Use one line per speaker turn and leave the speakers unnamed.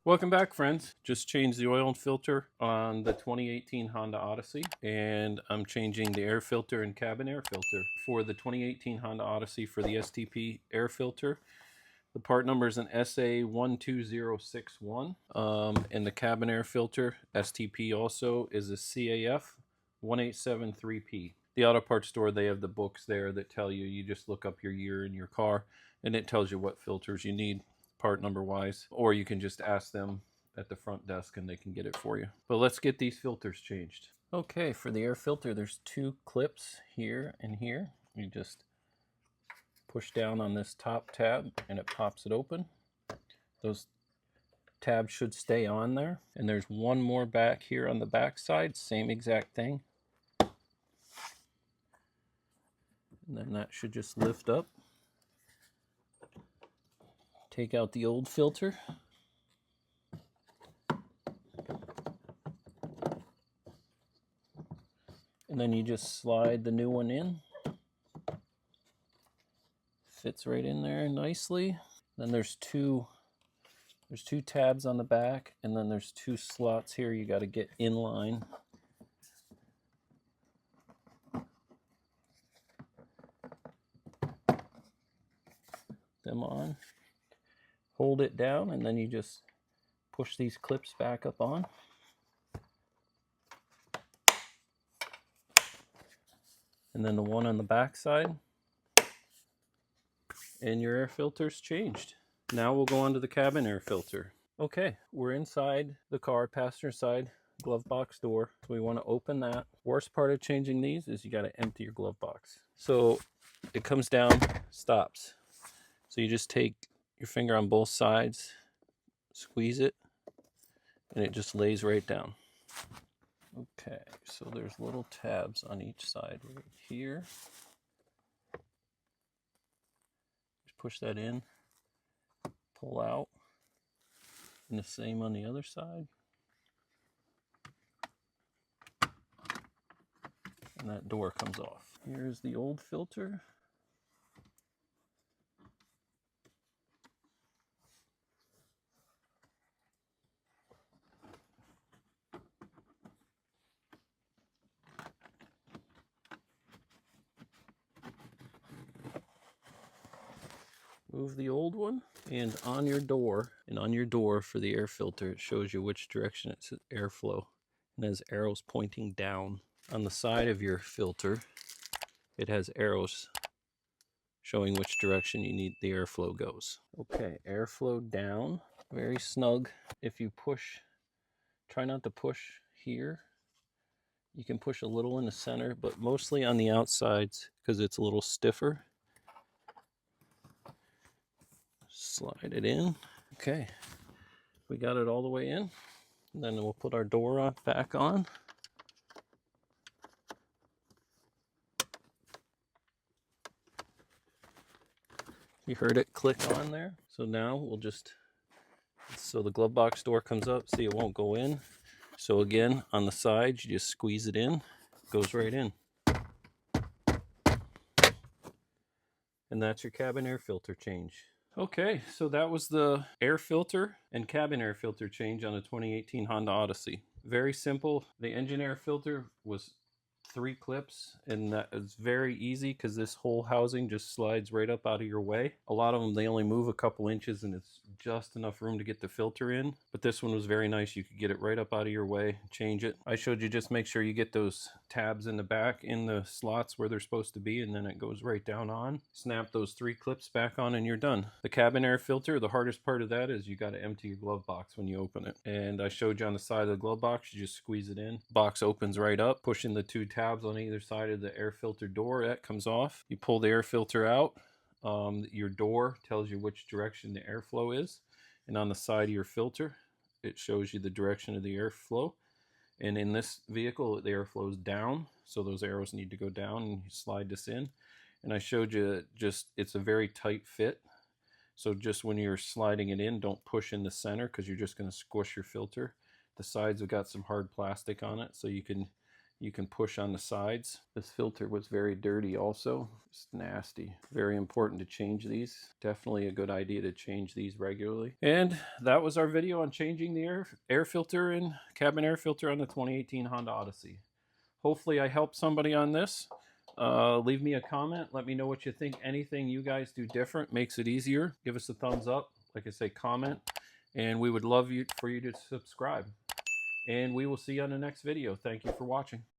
Welcome back, friends. Just changed the oil and filter on the 2018 Honda Odyssey, and I'm changing the air filter and cabin air filter for the 2018 Honda Odyssey. For the STP air filter, the part number is an SA12061, and the cabin air filter STP also is a CAF 1873P. The auto parts store, they have the books there that tell you. You just look up your year in your car, and it tells you what filters you need, part number wise, or you can just ask them at the front desk and they can get it for you. But let's get these filters changed. Okay, for the air filter, there's two clips here and here. You just push down on this top tab and it pops it open. Those tabs should stay on there. And there's one more back here on the back side, same exact thing. And then that should just lift up. Take out the old filter. And then you just slide the new one in. Fits right in there nicely. Then there's two tabs on the back, and then there's two slots here you got to get in line. Them on. Hold it down, and then you just push these clips back up on. And then the one on the back side. And your air filter's changed. Now we'll go on to the cabin air filter. Okay, we're inside the car, passenger side, glove box door. So we want to open that. Worst part of changing these is you got to empty your glove box. So it comes down, stops. So you just take your finger on both sides, squeeze it, and it just lays right down. Okay, so there's little tabs on each side right here. Just push that in, pull out, and the same on the other side. And that door comes off. Here's the old filter. Move the old one, and on your door for the air filter, it shows you which direction it's airflow, and has arrows pointing down. On the side of your filter, it has arrows showing which direction you need the airflow goes. Okay, airflow down, very snug. If you push, try not to push here. You can push a little in the center, but mostly on the outsides because it's a little stiffer. Slide it in. Okay, we got it all the way in. And then we'll put our door back on. You heard it click on there. So now we'll just, so the glove box door comes up, see it won't go in. So again, on the sides, you just squeeze it in, it goes right in. And that's your cabin air filter change. Okay, so that was the air filter and cabin air filter change on the 2018 Honda Odyssey. Very simple. The engine air filter was 3 clips, and that is very easy because this whole housing just slides right up out of your way. A lot of them, they only move a couple inches and it's just enough room to get the filter in, but this one was very nice. You could get it right up out of your way, change it. I showed you just make sure you get those tabs in the back in the slots where they're supposed to be, and then it goes right down on. Snap those 3 clips back on and you're done. The cabin air filter, the hardest part of that is you got to empty your glove box when you open it, and I showed you on the side of the glove box, you just squeeze it in, box opens right up, pushing the 2 tabs on either side of the air filter door, that comes off. You pull the air filter out. Your door tells you which direction the airflow is, and on the side of your filter it shows you the direction of the airflow. And in this vehicle, the airflow is down, so those arrows need to go down, and you slide this in. And I showed you just, it's a very tight fit, so just when you're sliding it in, don't push in the center because you're just going to squish your filter. The sides have got some hard plastic on it, so you can you can push on the sides. This filter was very dirty also. It's nasty. Very important to change these. Definitely a good idea to change these regularly. And that was our video on changing the air filter and cabin air filter on the 2018 Honda Odyssey. Hopefully I helped somebody on this. Leave me a comment. Let me know what you think. Anything you guys do different makes it easier. Give us a thumbs up. Like I say, comment. And we would love for you to subscribe. And we will see you on the next video. Thank you for watching.